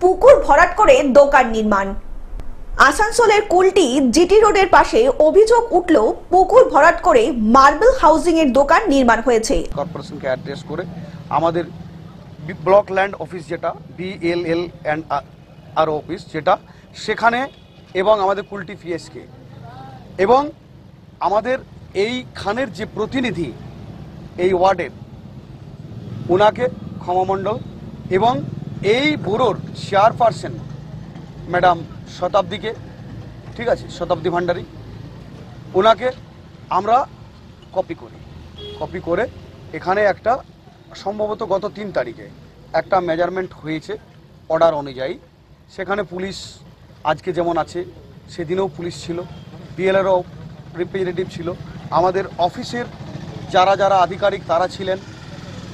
পুকুর ভরাট করে দোকান নির্মাণ। আসানসোলের কুলটি জিটি রোডের পাশে অভিযোগ উঠল পুকুর ভরাট করে মার্বেল হাউজিং এর দোকান নির্মাণ হয়েছে। কর্পোরেশনকে অ্যাড্রেস করে আমাদের ব্লক ল্যান্ড অফিস যেটা BLL অ্যান্ড আর অফিস যেটা সেখানে এবং আমাদের কুলটি পিএসকে এবং আমাদের এই খানের যে প্রতিনিধি এই ওয়ার্ডের ওনাকে ক্ষমামণ্ডল এবং এই ব্যুরোর চেয়ারপারসন ম্যাডাম শতাব্দীকে, ঠিক আছে, শতাব্দী ভান্ডারী, ওনাকে আমরা কপি করে এখানে একটা সম্ভবত গত 3 তারিখে একটা মেজারমেন্ট হয়েছে অর্ডার অনুযায়ী। সেখানে পুলিশ আজকে যেমন আছে সেদিনেও পুলিশ ছিল, BLRও রিপ্রেজেন্টেটিভ ছিল, আমাদের অফিসের যারা আধিকারিক তারা ছিলেন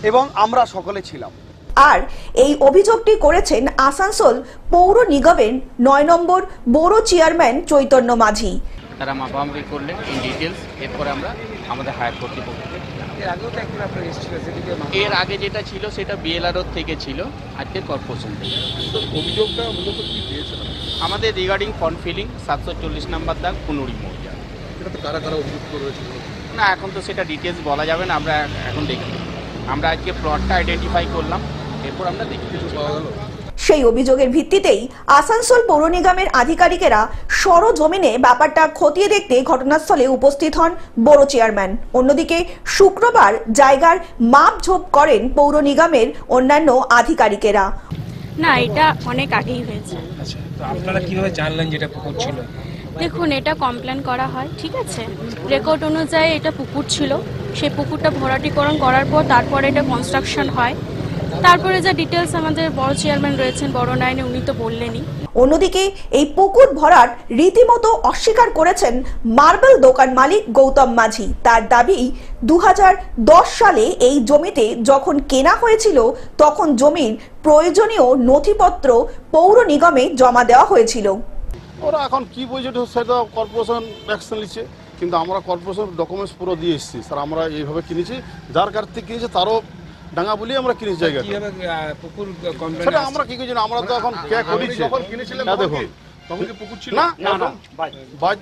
এবং আমরা সকলে ছিলাম। আর এই অভিযোগটি করেছেন আসানসোল পৌর নিগমের 9 নম্বর বড় চেয়ারম্যান চৈতন্য মাঝি। তারা মাপামাপি করলেন ইন ডিটেলস, এরপরে আমরা আমাদের হায়ার কর্তৃপক্ষকে এর আগে যেটা ছিল সেটা BLRও থেকে ছিল, আজকে কর্পোরেশন থেকে। অভিযোগটা মূলত কি পেয়েছেন আমাদের রিগার্ডিং ফর্ম ফিলিং 740 নম্বর দাগ পুনুরি মৌজা। এটা তো কারা অভিযোগ করেছে না, এখন তো সেটা ডিটেলস বলা যাবে না, আমরা এখন দেখি। আমরা আজকে প্লটটা আইডেন্টিফাই করলাম, এরপর আমরা দেখি সেই অভিযোগের ভিত্তিতেই আসানসোল পৌর নিগমের আধিকারিকেরা সরজমিনে ব্যাপারটা খতিয়ে দেখতে ঘটনাস্থলে উপস্থিত হন বড় চেয়ারম্যান। অন্যদিকে শুক্রবার জায়গার মাপঝোপ করেন পৌর নিগমের অন্যান্য আধিকারিকেরা। না, এটা অনেক আগেই হয়েছে। আচ্ছা, তো আপনারা কিভাবে জানলেন যেটা পুকুর ছিল? দেখুন, এটা কমপ্লেন করা হয়, ঠিক আছে, রেকর্ড অনুযায়ী এটা পুকুর ছিল, সেই পুকুরটা ভরাটিকরণ করার পর তারপরে এটা কনস্ট্রাকশন হয়, তারপরে যা ডিটেলস আমাদের বড় চেয়ারম্যান রয়েছেন বড় নাইনে উনি তো বললেনই। অন্যদিকে এই পুকুর ভরাট রীতিমতো অস্বীকার করেছেন মার্বেল দোকান মালিক গৌতম মাঝি। তার দাবি 2010 সালে এই জমিতে যখন কেনা হয়েছিল তখন জমির প্রয়োজনীয় নথিপত্র পৌর নিগমে জমা দেওয়া হয়েছিল। ওরা এখন কি বলছে সেটা কর্পোরেশন অ্যাকশন নিচ্ছে, কিন্তু আমরা কর্পোরেশন ডকুমেন্টস পুরো দিয়ে এসেছি। স্যার আমরা এইভাবে কিনেছি, যার কাছ থেকে কিনেছে তারও ডাঙ্গা বলি আমরা কিনেছি জায়গা। সেটা আমরা কি করছি, আমরা তো এখন কে করেছি দেখুন, তখন কি পুকুর ছিল না, বাজ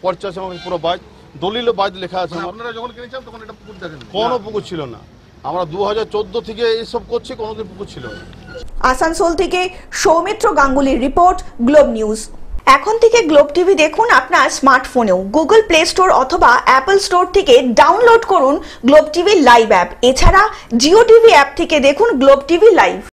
পর্চা আছে আমাকে পুরো বাজ, দলিলও বাজ লেখা আছে। আপনারা যখন কিনেছেন তখন এটা পুকুর দেখেন? কোনো পুকুর ছিল না, আমরা 2014 থেকে এইসব করছি, কোনোদিন পুকুর ছিল না। আসানসোল থেকে সৌমিত্র গাঙ্গুলির রিপোর্ট, গ্লোব নিউজ। এখন থেকে গ্লোব টিভি দেখুন আপনার স্মার্টফোনেও। গুগল প্লে স্টোর অথবা অ্যাপল স্টোর থেকে ডাউনলোড করুন গ্লোব টিভি লাইভ অ্যাপ। এছাড়া জিও টিভি অ্যাপ থেকে দেখুন গ্লোব টিভি লাইভ।